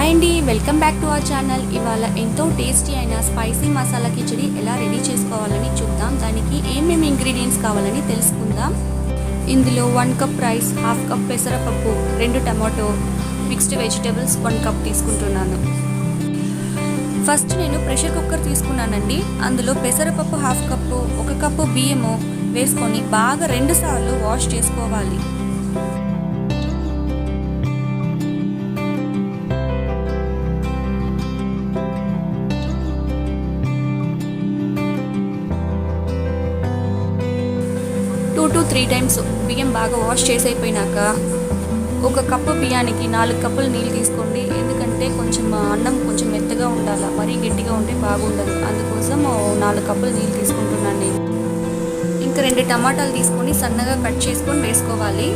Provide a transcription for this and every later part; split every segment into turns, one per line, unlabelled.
Hi అండి, welcome back to our channel. ఇవాళ ఎంతో టేస్టీ అయిన స్పైసీ మసాలా కిచడి ఎలా రెడీ చేసుకోవాలని చూద్దాం. దానికి ఏమేమి ఇంగ్రీడియంట్స్ కావాలని తెలుసుకుందాం. ఇందులో 1 కప్ రైస్, 1/2 కప్ పెసరపప్పు, 2 టమాటో, మిక్స్డ్ వెజిటేబుల్స్ 1 కప్ తీసుకుంటున్నాను. ఫస్ట్ నేను ప్రెషర్ కుక్కర్ తీసుకున్నానండి. అందులో పెసరపప్పు 1/2 కప్పు, 1 కప్పు బియ్యము వేసుకొని బాగా 2 సార్లు వాష్ చేసుకోవాలి. టూ 3 టైమ్స్ బియ్యం బాగా వాష్ చేసి అయిపోయినాక 1 కప్పు బియ్యానికి 4 కప్పులు నీళ్ళు తీసుకోండి. ఎందుకంటే కొంచెం అన్నం కొంచెం మెత్తగా ఉండాలి, మరీ గట్టిగా ఉంటే బాగుండదు. అందుకోసం 4 కప్పులు నీళ్ళు తీసుకుంటున్నాను నేను. ఇంకా 2 టమాటాలు తీసుకొని సన్నగా కట్ చేసుకొని వేసుకోవాలి.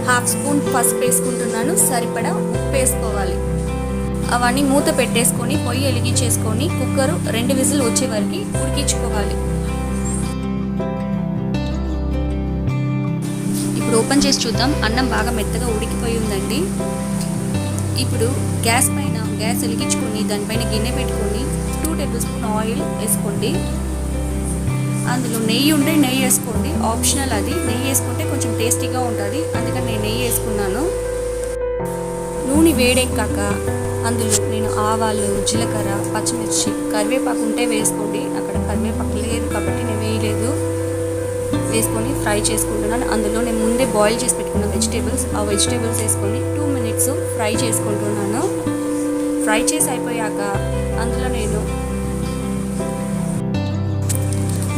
1/2 స్పూన్ పసుపు వేసుకుంటున్నాను. సరిపడా ఉప్పు వేసుకోవాలి. అవన్నీ మూత పెట్టేసుకొని పొయ్యి వెలిగించేసుకొని కుక్కరు 2 విజిల్ వచ్చే వరకు ఉడికించుకోవాలి. ఇప్పుడు ఓపెన్ చేసి చూద్దాం. అన్నం బాగా మెత్తగా ఉడికిపోయి ఉందండి. ఇప్పుడు గ్యాస్ వెలిగించుకొని దానిపైన గిన్నె పెట్టుకొని 2 టేబుల్ స్పూన్ ఆయిల్ వేసుకోండి. అందులో నెయ్యి ఉంటే నెయ్యి వేసుకోండి, ఆప్షనల్ అది. నెయ్యి వేసుకుంటే కొంచెం టేస్టీగా ఉంటుంది, అందుకని నేను నెయ్యి వేసుకున్నాను. నూనె వేడెక్కాక అందులో నేను ఆవాలు, జీలకర్ర, పచ్చిమిర్చి, కరివేపాకు ఉంటే వేసుకోండి. అక్కడ కరివేపాకు లేదు కాబట్టి నేను వేయలేదు. వేసుకొని ఫ్రై చేసుకుంటున్నాను. అందులో నేను ముందే బాయిల్ చేసి పెట్టుకున్న ఆ వెజిటేబుల్స్ వేసుకొని 2 మినిట్స్ ఫ్రై చేసుకుంటున్నాను. ఫ్రై చేసి అయిపోయాక అందులో నేను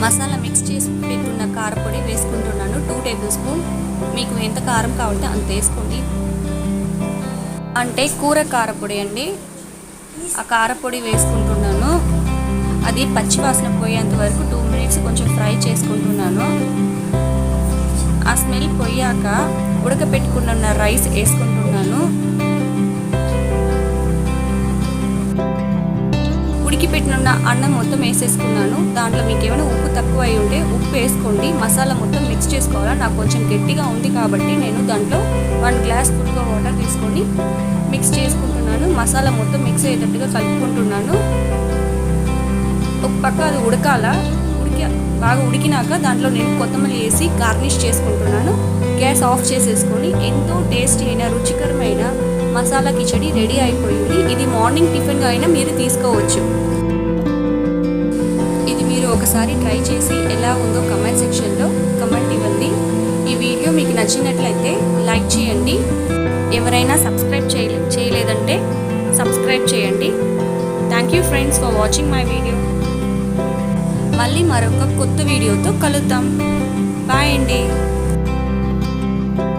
మసాలా మిక్స్ చేసి పెట్టుకున్న కారపొడి వేసుకుంటున్నాను. 2 టేబుల్ స్పూన్. మీకు ఎంత కారం కావాలంటే అంత వేసుకోండి. అంటే కూర కారపొడి అండి. ఆ కారపొడి వేసుకుంటున్నాను. అది పచ్చివాసన పోయేంత వరకు 2 మినిట్స్ కొంచెం ఫ్రై చేసుకుంటున్నాను. ఆ స్మెల్ పోయాక ఉడకపెట్టుకున్న రైస్ వేసుకుంటున్నాను. ఉడికిపెట్టిన అన్నం మొత్తం వేసేసుకున్నాను. దాంట్లో మీకు ఏమైనా ఉప్పు తక్కువ అయి ఉంటే ఉప్పు వేసుకోండి. మసాలా మొత్తం మిక్స్ చేసుకోవాలి. నాకు కొంచెం గట్టిగా ఉంది కాబట్టి నేను దాంట్లో 1 గ్లాస్ ఫుల్గా వాటర్ తీసుకొని మిక్స్ చేసుకుంటున్నాను. మసాలా మొత్తం మిక్స్ అయ్యేటట్టుగా కలుపుకుంటున్నాను. ఒక పక్క అది బాగా ఉడికినాక దాంట్లో నేను కొత్తిమీర వేసి గార్నిష్ చేసుకుంటున్నాను. గ్యాస్ ఆఫ్ చేసేసుకొని ఎంతో టేస్టీ అయిన రుచికరమైన మసాలా కిచడి రెడీ అయిపోయింది. ఇది మార్నింగ్ టిఫిన్గా అయినా మీరు తీసుకోవచ్చు. ఇది మీరు ఒకసారి ట్రై చేసి ఎలా ఉందో కమెంట్ సెక్షన్లో కమెంట్ ఇవ్వండి. ఈ వీడియో మీకు నచ్చినట్లయితే లైక్ చేయండి. ఎవరైనా సబ్స్క్రైబ్ చేయలేదంటే సబ్స్క్రైబ్ చేయండి. Thank you friends for watching my video. మళ్ళీ మరొక కొత్త వీడియోతో కలుద్దాం. బాయ్ అండి.